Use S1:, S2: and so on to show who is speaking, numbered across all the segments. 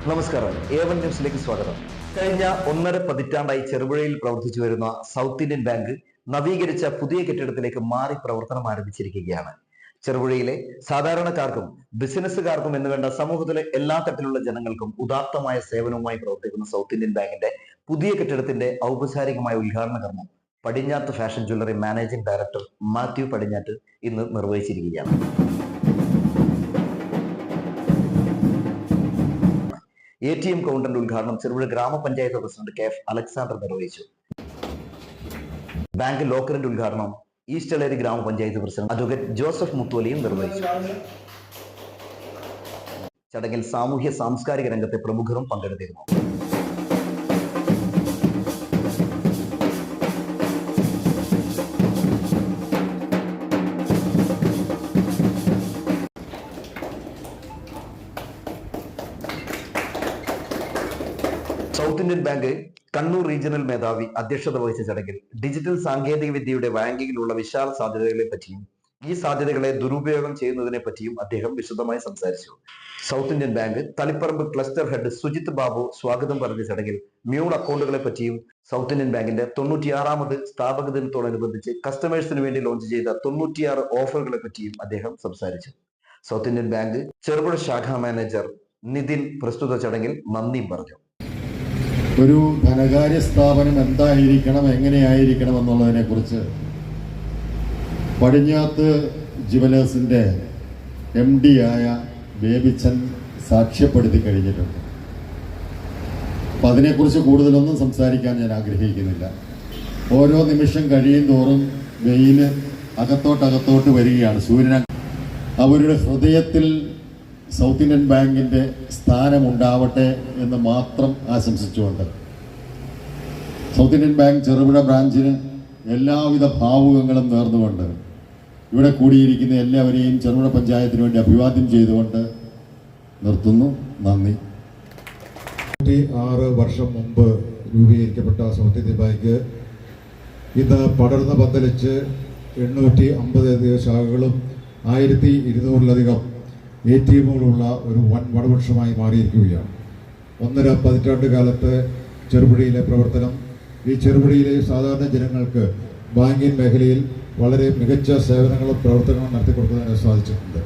S1: നമസ്കാരം, ഏവൻ ന്യൂസിലേക്ക് സ്വാഗതം. കഴിഞ്ഞ 1.5 പതിറ്റാണ്ടായി ചെറുപുഴയിൽ പ്രവർത്തിച്ചു വരുന്ന സൗത്ത് ഇന്ത്യൻ ബാങ്ക് നവീകരിച്ച പുതിയ കെട്ടിടത്തിലേക്ക് മാറി പ്രവർത്തനം ആരംഭിച്ചിരിക്കുകയാണ്. ചെറുപുഴയിലെ സാധാരണക്കാർക്കും ബിസിനസ്സുകാർക്കും എന്നുവേണ്ട സമൂഹത്തിലെ എല്ലാ തരത്തിലുള്ള ജനങ്ങൾക്കും ഉദാത്തമായ സേവനവുമായി പ്രവർത്തിക്കുന്ന സൗത്ത് ഇന്ത്യൻ ബാങ്കിന്റെ പുതിയ കെട്ടിടത്തിന്റെ ഔപചാരികമായ ഉദ്ഘാടന കർമ്മം Padinjath fashion jewellery managing director Mathew Padinjath ഇന്ന് നിർവഹിച്ചിരിക്കുകയാണ്. ATM കൗണ്ടറിന്റെ ഉദ്ഘാടനം ചെറുപുഴ ഗ്രാമപഞ്ചായത്ത് പ്രസിഡന്റ് KF അലക്സാണ്ടർ നിർവഹിച്ചു. ബാങ്ക് ലോക്കറിന്റെ ഉദ്ഘാടനം ഈസ്റ്റളേരി ഗ്രാമപഞ്ചായത്ത് പ്രസിഡന്റ് അഡ്വക്കേറ്റ് ജോസഫ് മുത്തോലിയും നിർവഹിച്ചു. ചടങ്ങിൽ സാമൂഹ്യ സാംസ്കാരിക രംഗത്തെ പ്രമുഖരും പങ്കെടുത്തിരുന്നു. South Indian bank Kannur regional മേധാവി അധ്യക്ഷത വഹിച്ച ചടങ്ങിൽ ഡിജിറ്റൽ സാങ്കേതിക വിദ്യയുടെ ബാങ്കിങ്ങിലുള്ള വിശാല സാധ്യതകളെ പറ്റിയും ഈ സാധ്യതകളെ ദുരുപയോഗം ചെയ്യുന്നതിനെ പറ്റിയും അദ്ദേഹം വിശദമായി സംസാരിച്ചു. South Indian bank Taliparamba cluster head Sujith Babu സ്വാഗതം പറഞ്ഞ ചടങ്ങിൽ മ്യൂൾ അക്കൗണ്ടുകളെ പറ്റിയും സൗത്ത് ഇന്ത്യൻ ബാങ്കിന്റെ 96ാമത് സ്ഥാപക ദിനത്തോടനുബന്ധിച്ച് കസ്റ്റമേഴ്സിന് വേണ്ടി ലോഞ്ച് ചെയ്ത 96 ഓഫറുകളെ പറ്റിയും അദ്ദേഹം സംസാരിച്ചു. സൗത്ത് ഇന്ത്യൻ ബാങ്ക് ചെറുപുഴ ശാഖാ മാനേജർ നിതിൻ പ്രസ്തുത ചടങ്ങിൽ നന്ദി പറഞ്ഞു.
S2: ഒരു ധനകാര്യ സ്ഥാപനം എന്തായിരിക്കണം, എങ്ങനെയായിരിക്കണം എന്നുള്ളതിനെ കുറിച്ച് പടിഞ്ഞാത്ത് ജുവലേഴ്സിൻ്റെ MD ആയ ബേബിച്ചൻ സാക്ഷ്യപ്പെടുത്തി കഴിഞ്ഞിട്ടുണ്ട്. അപ്പം അതിനെക്കുറിച്ച് കൂടുതലൊന്നും സംസാരിക്കാൻ ഞാൻ ആഗ്രഹിക്കുന്നില്ല. ഓരോ നിമിഷം കഴിയും തോറും വെയിൽ അകത്തോട്ട് വരികയാണ്. സൂര്യൻ അവരുടെ ഹൃദയത്തിൽ സൗത്ത് ഇന്ത്യൻ ബാങ്കിൻ്റെ സ്ഥാനമുണ്ടാവട്ടെ എന്ന് മാത്രം ആശംസിച്ചുകൊണ്ട് സൗത്ത് ഇന്ത്യൻ ബാങ്ക് ചെറുപുഴ ബ്രാഞ്ചിന് എല്ലാവിധ ഭാവുകങ്ങളും നേർന്നുകൊണ്ട് ഇവിടെ കൂടിയിരിക്കുന്ന എല്ലാവരെയും ചെറുപുഴ പഞ്ചായത്തിന് വേണ്ടി അഭിവാദ്യം ചെയ്തുകൊണ്ട് നിർത്തുന്നു. നന്ദി.
S3: 6 വർഷം മുമ്പ് രൂപീകരിക്കപ്പെട്ട സൗത്ത് ഇന്ത്യൻ ബാങ്ക് ഇന്ന് പടർന്ന് പന്തലിച്ച് 850 ശാഖകളും 1200-ലധികം ATMകളുള്ള ഒരു വൻ വടവൃക്ഷമായി മാറിയിരിക്കുകയാണ്. 1.5 പതിറ്റാണ്ട് കാലത്ത് ചെറുപുഴയിലെ പ്രവർത്തനം ഈ ചെറുപുഴയിലെ സാധാരണ ജനങ്ങൾക്ക് ബാങ്കിങ് മേഖലയിൽ വളരെ മികച്ച സേവനങ്ങളും പ്രവർത്തനങ്ങളും നടത്തിക്കൊടുക്കുന്നതിന് സാധിച്ചിട്ടുണ്ട്.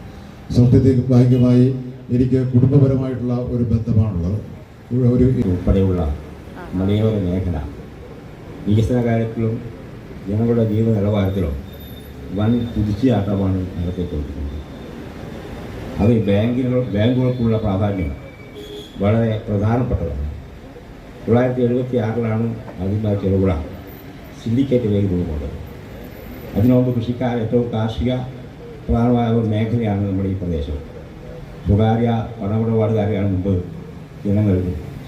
S3: സൗത്ത് ഇന്ത്യൻ ബാങ്കുമായി എനിക്ക് കുടുംബപരമായിട്ടുള്ള ഒരു ബന്ധമാണുള്ളത്. ഒരു
S4: ഉൾപ്പെടെയുള്ള മലയോര മേഖല വികസന കാര്യത്തിലും ജനങ്ങളുടെ ജീവിത നിലവാരത്തിലും വൻ കുതിച്ചുചാട്ടമാണ് നടത്തിക്കൊണ്ടിരിക്കുന്നത്. അത് ബാങ്കുകൾക്കുള്ള പ്രാധാന്യം വളരെ പ്രധാനപ്പെട്ടതാണ്. 1976 ആദ്യമായി ചെറുപുഴ സിൻഡിക്കേറ്റ് ബാങ്ക് രൂപം കൊണ്ടത്. അതിനുമുമ്പ് കൃഷിക്കാർ ഏറ്റവും കാർഷിക പ്രധാനമായ ഒരു മേഖലയാണ് നമ്മുടെ ഈ പ്രദേശം. സ്വകാര്യ പണമിടപാടുകാരെയാണ് മുമ്പ് ജനങ്ങൾ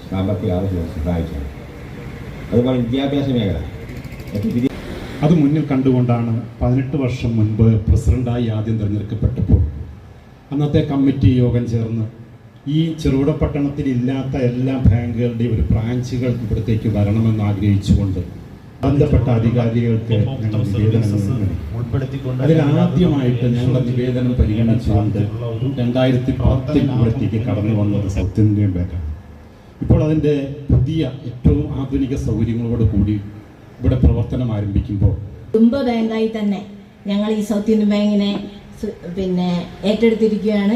S4: സാമ്പത്തിക ആവശ്യം സഹായിച്ചത്. അതുപോലെ വിദ്യാഭ്യാസ മേഖല
S5: അത് മുന്നിൽ കണ്ടുകൊണ്ടാണ് 18 വർഷം മുൻപ് പ്രസിഡന്റായി ആദ്യം തിരഞ്ഞെടുക്കപ്പെട്ടപ്പോൾ അന്നത്തെ കമ്മിറ്റി യോഗം ചേർന്ന് ഈ ചെറുപുഴ പട്ടണത്തിൽ ഇല്ലാത്ത എല്ലാ ബാങ്കുകളുടെയും ഒരു ബ്രാഞ്ചുകൾ ഇവിടത്തേക്ക് വരണമെന്ന് ആഗ്രഹിച്ചുകൊണ്ട് ബന്ധപ്പെട്ട അധികാരികൾക്ക് ഞങ്ങൾ നിവേദനങ്ങൾ നൽകി. അതിലാദ്യമായിട്ട് ഞങ്ങളുടെ നിവേദനം പരിഗണിച്ചുകൊണ്ട് 2010 ഇവിടത്തേക്ക് കടന്നു വന്നത് സൗത്ത് ഇന്ത്യൻ ബാങ്കാണ്. ഇപ്പോൾ അതിൻ്റെ പുതിയ ഏറ്റവും ആധുനിക സൗകര്യങ്ങളോട് കൂടി ഇവിടെ പ്രവർത്തനം ആരംഭിക്കുമ്പോൾ
S6: കുടുംബ ബാങ്കായി തന്നെ ഞങ്ങൾ ഈ സൗത്ത് ഇന്ത്യൻ ബാങ്കിനെ ഏറ്റെടുത്തിരിക്കുകയാണ്.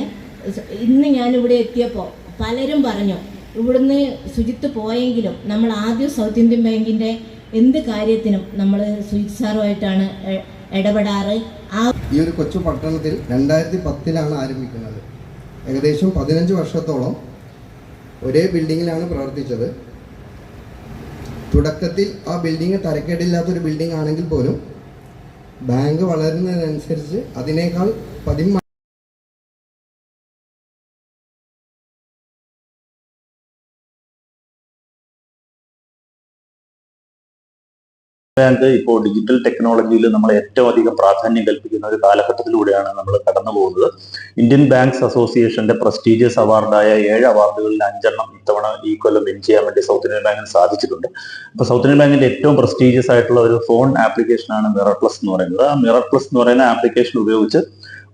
S6: ഇന്ന് ഞാനിവിടെ എത്തിയപ്പോൾ പലരും പറഞ്ഞു ഇവിടുന്ന് സുജിത്ത് പോയെങ്കിലും നമ്മൾ ആദ്യം സൗത്ത് ഇന്ത്യൻ ബാങ്കിൻ്റെ എന്ത് കാര്യത്തിനും നമ്മൾ സുജിത് സാറുമായിട്ടാണ് ഇടപെടാറ്.
S7: ഈ ഒരു കൊച്ചു പട്ടണത്തിൽ 2010 ആരംഭിക്കുന്നത്. ഏകദേശം 15 വർഷത്തോളം ഒരേ ബിൽഡിങ്ങിലാണ് പ്രവർത്തിച്ചത്. തുടക്കത്തിൽ ആ ബിൽഡിങ് തരക്കേടില്ലാത്തൊരു ബിൽഡിംഗ് ആണെങ്കിൽ പോലും ബാങ്ക് വളരുന്നതിനനുസരിച്ച് അതിനേക്കാൾ 10
S8: ബാങ്ക് ഇപ്പോൾ ഡിജിറ്റൽ ടെക്നോളജിയിൽ നമ്മൾ ഏറ്റവും അധികം പ്രാധാന്യം കൽപ്പിക്കുന്ന ഒരു കാലഘട്ടത്തിലൂടെയാണ് നമ്മൾ കടന്നു പോകുന്നത്. ഇന്ത്യൻ ബാങ്ക്സ് അസോസിയേഷന്റെ പ്രസ്റ്റീജിയസ് അവാർഡായ 7 അവാർഡുകളിൽ 5 ഇത്തവണ ഈ കൊല്ലം വിൻ ചെയ്യാൻ വേണ്ടി സൗത്ത് ഇന്ത്യൻ ബാങ്കിന് സാധിച്ചിട്ടുണ്ട്. അപ്പോൾ സൗത്ത് ഇന്ത്യൻ ബാങ്കിന്റെ ഏറ്റവും പ്രസ്റ്റീജിയസ് ആയിട്ടുള്ള ഒരു ഫോൺ ആപ്ലിക്കേഷനാണ് മിറർ പ്ലസ് എന്ന് പറയുന്നത്. ആ മിറർ പ്ലസ് എന്ന് പറയുന്ന ആപ്ലിക്കേഷൻ ഉപയോഗിച്ച്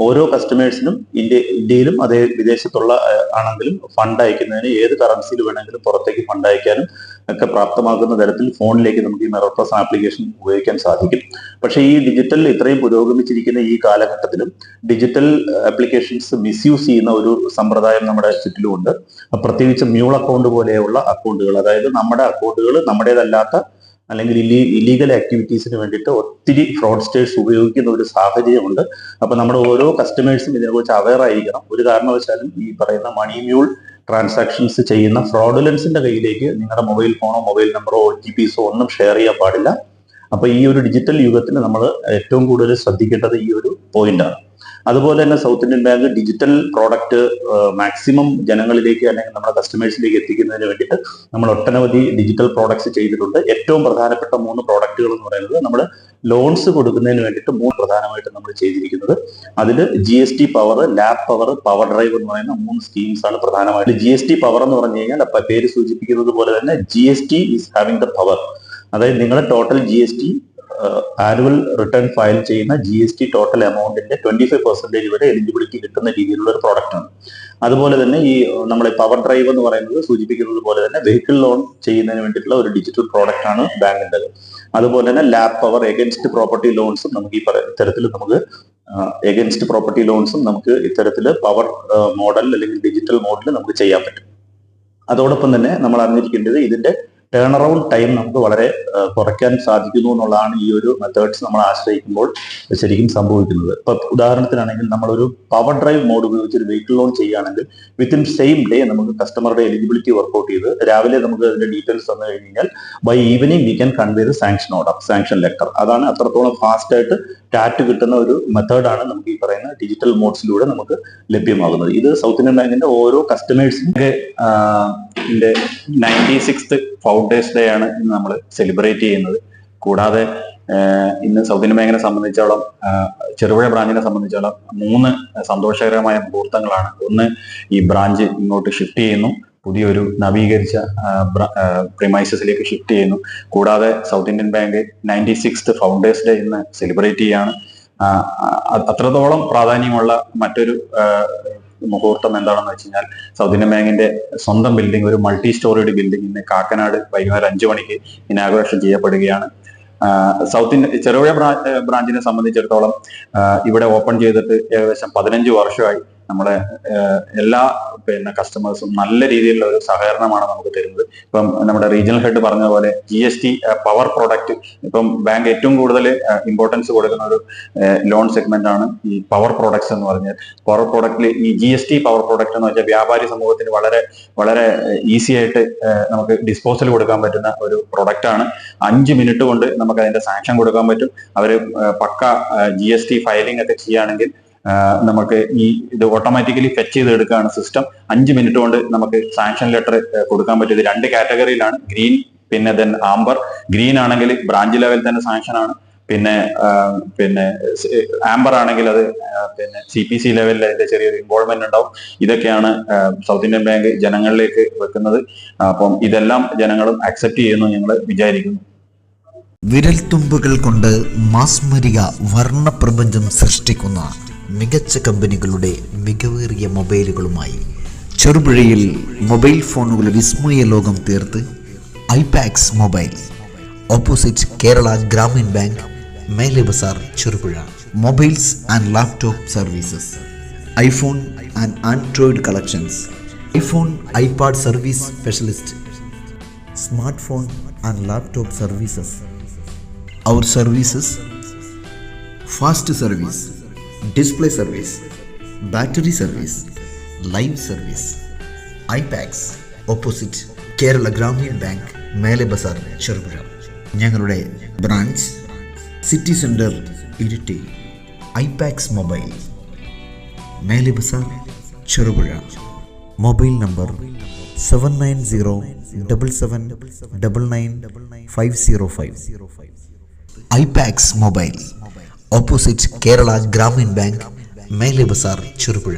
S8: ഓരോ കസ്റ്റമേഴ്സിനും ഇന്ത്യയിലും അതേ വിദേശത്തുള്ള ആണെങ്കിലും ഫണ്ട് അയക്കുന്നതിന് ഏത് കറൻസിയിൽ വേണമെങ്കിലും പുറത്തേക്ക് ഫണ്ട് അയക്കാനും ഒക്കെ പ്രാപ്തമാക്കുന്ന തരത്തിൽ ഫോണിലേക്ക് നമുക്ക് ഈ മിറർ പ്ലസ് ആപ്ലിക്കേഷൻ ഉപയോഗിക്കാൻ സാധിക്കും. പക്ഷേ ഈ ഡിജിറ്റൽ ഇത്രയും പുരോഗമിച്ചിരിക്കുന്ന ഈ കാലഘട്ടത്തിലും ഡിജിറ്റൽ ആപ്ലിക്കേഷൻസ് മിസ്യൂസ് ചെയ്യുന്ന ഒരു സമ്പ്രദായം നമ്മുടെ ചുറ്റിലുമുണ്ട്. പ്രത്യേകിച്ച് മ്യൂൾ അക്കൗണ്ട് പോലെയുള്ള അക്കൗണ്ടുകൾ, അതായത് നമ്മുടെ അക്കൗണ്ടുകൾ നമ്മുടേതല്ലാത്ത അല്ലെങ്കിൽ ഇല്ലീഗൽ ആക്ടിവിറ്റീസിന് വേണ്ടിയിട്ട് ഒത്തിരി ഫ്രോഡ്സ്റ്റേഴ്സ് ഉപയോഗിക്കുന്ന ഒരു സാഹചര്യമുണ്ട്. അപ്പൊ നമ്മുടെ ഓരോ കസ്റ്റമേഴ്സും ഇതിനെക്കുറിച്ച് അവെയർ ആയിരിക്കണം. ഒരു കാരണവശാലും ഈ പറയുന്ന മണി മ്യൂൾ ട്രാൻസാക്ഷൻസ് ചെയ്യുന്ന ഫ്രോഡുലൻസിന്റെ കയ്യിലേക്ക് നിങ്ങളുടെ മൊബൈൽ ഫോണോ മൊബൈൽ നമ്പറോ OTPs ഒന്നും ഷെയർ ചെയ്യാൻ പാടില്ല. അപ്പൊ ഈ ഒരു ഡിജിറ്റൽ യുഗത്തിൽ നമ്മൾ ഏറ്റവും കൂടുതൽ ശ്രദ്ധിക്കേണ്ടത് ഈ ഒരു പോയിന്റാണ്. അതുപോലെ തന്നെ south Indian bank digital product maximum ജനങ്ങളിലേക്ക് അല്ലെങ്കിൽ നമ്മുടെ കസ്റ്റമേഴ്സിലേക്ക് എത്തിക്കുന്നതിന് വേണ്ടിയിട്ട് നമ്മൾ ഒട്ടനവധി ഡിജിറ്റൽ പ്രോഡക്ട്സ് ചെയ്തിട്ടുണ്ട്. ഏറ്റവും പ്രധാനപ്പെട്ട 3 പ്രോഡക്റ്റുകൾ എന്ന് പറയുന്നത് നമ്മൾ ലോൺസ് കൊടുക്കുന്നതിന് വേണ്ടിയിട്ട് 3 പ്രധാനമായിട്ട് നമ്മൾ ചെയ്തിരിക്കുന്നത്. അതിൽ GST power, lab power, power drive എന്ന് പറയുന്ന 3 സ്കീംസ് ആണ് പ്രധാനമായിട്ട്. GST പവർ എന്ന് പറഞ്ഞു കഴിഞ്ഞാൽ പേര് സൂചിപ്പിക്കുന്നത് പോലെ തന്നെ GST is having the power. അതായത് നിങ്ങളുടെ total GST annual return file ചെയ്യുന്ന GST ടോട്ടൽ എമൗണ്ടിന്റെ 25% വരെ എലിജിബിലിറ്റി കിട്ടുന്ന രീതിയിലുള്ള ഒരു പ്രോഡക്റ്റ് ആണ്. അതുപോലെ തന്നെ ഈ നമ്മുടെ പവർ ഡ്രൈവ് എന്ന് പറയുന്നത് സൂചിപ്പിക്കുന്നത് പോലെ തന്നെ വെഹിക്കിൾ ലോൺ ചെയ്യുന്നതിന് വേണ്ടിയിട്ടുള്ള ഒരു ഡിജിറ്റൽ പ്രോഡക്റ്റ് ആണ് ബാങ്കിൻ്റെത്. അതുപോലെ തന്നെ ലാബ് പവർ എഗൻസ്റ്റ് പ്രോപ്പർട്ടി ലോൺസും നമുക്ക് ഈ ഇത്തരത്തിൽ നമുക്ക് എഗൻസ്റ്റ് പ്രോപ്പർട്ടി ലോൺസും നമുക്ക് ഇത്തരത്തിൽ പവർ മോഡൽ അല്ലെങ്കിൽ ഡിജിറ്റൽ മോഡൽ നമുക്ക് ചെയ്യാൻ പറ്റും. അതോടൊപ്പം തന്നെ നമ്മൾ അറിഞ്ഞിരിക്കേണ്ടത് ഇതിന്റെ ടേൺ അറൗണ്ട് ടൈം നമുക്ക് വളരെ കുറയ്ക്കാൻ സാധിക്കുന്നു എന്നുള്ളതാണ് ഈ ഒരു മെത്തേഡ്സ് നമ്മൾ ആശ്രയിക്കുമ്പോൾ ശരിക്കും സംഭവിക്കുന്നത്. ഇപ്പൊ ഉദാഹരണത്തിനാണെങ്കിൽ നമ്മളൊരു പവർ ഡ്രൈവ് മോഡ് ഉപയോഗിച്ച് ഒരു വെഹിക്കിൾ ലോൺ ചെയ്യുകയാണെങ്കിൽ വിത്തിൻ സെയിം ഡേ നമുക്ക് കസ്റ്റമറുടെ എലിജിബിലിറ്റി വർക്ക്ഔട്ട് ചെയ്ത് രാവിലെ നമുക്ക് അതിന്റെ ഡീറ്റെയിൽസ് തന്നു കഴിഞ്ഞാൽ by evening we can convey the sanction order, sanction letter. അതാണ് അത്രത്തോളം ഫാസ്റ്റ് ആയിട്ട് ടാറ്റ് കിട്ടുന്ന ഒരു മെത്തേഡാണ് നമുക്ക് ഈ പറയുന്ന ഡിജിറ്റൽ മോഡ്സിലൂടെ നമുക്ക് ലഭ്യമാകുന്നത്. ഇത് സൗത്ത് ഇന്ത്യൻ ബാങ്കിന്റെ ഓരോ കസ്റ്റമേഴ്സിനും 96th ഫൗണ്ടേഴ്സ് ഡേ ആണ് ഇന്ന് നമ്മൾ സെലിബ്രേറ്റ് ചെയ്യുന്നത്. കൂടാതെ ഇന്ന് സൗത്ത് ഇന്ത്യൻ ബാങ്കിനെ സംബന്ധിച്ചോളം, ചെറുപുഴ ബ്രാഞ്ചിനെ സംബന്ധിച്ചോളം 3 സന്തോഷകരമായ മുഹൂർത്തങ്ങളാണ്. ഒന്ന്, ഈ ബ്രാഞ്ച് ഇങ്ങോട്ട് ഷിഫ്റ്റ് ചെയ്യുന്നു, പുതിയൊരു നവീകരിച്ച പ്രിമൈസസിലേക്ക് ഷിഫ്റ്റ് ചെയ്യുന്നു. കൂടാതെ south Indian bank 96th founders day ഇന്ന് സെലിബ്രേറ്റ് ചെയ്യാണ്. അത്രത്തോളം പ്രാധാന്യമുള്ള മറ്റൊരു മുഹൂർത്തം എന്താണെന്ന് വെച്ച് കഴിഞ്ഞാൽ സൗത്ത് ഇന്ത്യൻ ബാങ്കിന്റെ സ്വന്തം ബിൽഡിംഗ്, ഒരു മൾട്ടി സ്റ്റോറിഡ് ബിൽഡിംഗ് ഇന്ന് കാക്കനാട് വൈകുന്നേരം 5 മണിക്ക് ഇനാഗുറേഷൻ ചെയ്യപ്പെടുകയാണ്. ചെറുപുഴ ബ്രാഞ്ചിനെ സംബന്ധിച്ചിടത്തോളം ഇവിടെ ഓപ്പൺ ചെയ്തിട്ട് ഏകദേശം 15 വർഷമായി. നമ്മളെ എല്ലാ കസ്റ്റമേഴ്സും നല്ല രീതിയിലുള്ള ഒരു സഹകരണമാണ് നമുക്ക് തരുന്നത്. ഇപ്പം നമ്മുടെ റീജിയണൽ ഹെഡ് പറഞ്ഞ പോലെ GST പവർ പ്രൊഡക്റ്റ്, ഇപ്പം ബാങ്ക് ഏറ്റവും കൂടുതൽ ഇമ്പോർട്ടൻസ് കൊടുക്കുന്ന ഒരു ലോൺ സെഗ്മെന്റ് ആണ് ഈ പവർ പ്രോഡക്ട്സ് എന്ന് പറഞ്ഞാൽ. പവർ പ്രോഡക്റ്റിൽ ഈ GST പവർ പ്രോഡക്റ്റ് എന്ന് വെച്ചാൽ വ്യാപാരി സമൂഹത്തിന് വളരെ വളരെ ഈസി ആയിട്ട് നമുക്ക് ഡിസ്പോസൽ കൊടുക്കാൻ പറ്റുന്ന ഒരു പ്രൊഡക്റ്റ് ആണ്. 5 മിനിറ്റ് കൊണ്ട് നമുക്ക് അതിന്റെ സാങ്ഷൻ കൊടുക്കാൻ പറ്റും. അവർ പക്ക GST ഫയലിംഗ് ഒക്കെ ചെയ്യുകയാണെങ്കിൽ നമുക്ക് ഈ ഇത് ഓട്ടോമാറ്റിക്കലി ഫെച്ച് ചെയ്ത് എടുക്കുകയാണ് സിസ്റ്റം. 5 മിനിറ്റ് കൊണ്ട് നമുക്ക് സാങ്ഷൻ ലെറ്റർ കൊടുക്കാൻ പറ്റും. ഇത് 2 കാറ്റഗറിയിലാണ്, ഗ്രീൻ പിന്നെ ദെൻ ആംബർ. ഗ്രീൻ ആണെങ്കിൽ ബ്രാഞ്ച് ലെവൽ തന്നെ സാങ്ഷൻ ആണ്. പിന്നെ ആംബർ ആണെങ്കിൽ അത് CPC ലെവലിൽ അതിന്റെ ചെറിയൊരു ഇൻവോൾവ്മെന്റ് ഉണ്ടാവും. ഇതൊക്കെയാണ് സൗത്ത് ഇന്ത്യൻ ബാങ്ക് ജനങ്ങളിലേക്ക് വെക്കുന്നത്. അപ്പം ഇതെല്ലാം ജനങ്ങളും അക്സെപ്റ്റ് ചെയ്യുന്നു ഞങ്ങൾ വിചാരിക്കുന്നു.
S9: വിരൽത്തുമ്പുകൾ കൊണ്ട് മാസ്മരിക വർണ്ണപ്രപഞ്ചം സൃഷ്ടിക്കുന്ന മികച്ച കമ്പനികളുടെ മികവേറിയ മൊബൈലുകളുമായി ചെറുപുഴയിൽ മൊബൈൽ ഫോണുകളുടെ വിസ്മയ ലോകം തീർത്ത് iPax mobile, opposite Kerala Gramin bank, Mele Bazar, Cherupuzha. Mobiles and laptop services, iPhone and Android collections, iPhone iPad service specialist, smart phone and laptop services. Our services: fast service, display service, battery service, live service. IPax, opposite Kerala Gramin bank, Mele Bazar, Cherupuzha. ഞങ്ങളുടെ branch city centre, Iritty. IPax mobile, Mele Bazar, Cherupuzha. Mobile number 7907799505. IPax mobile, opposite Kerala Gramin bank, Mele Bazar, Cherupuzha.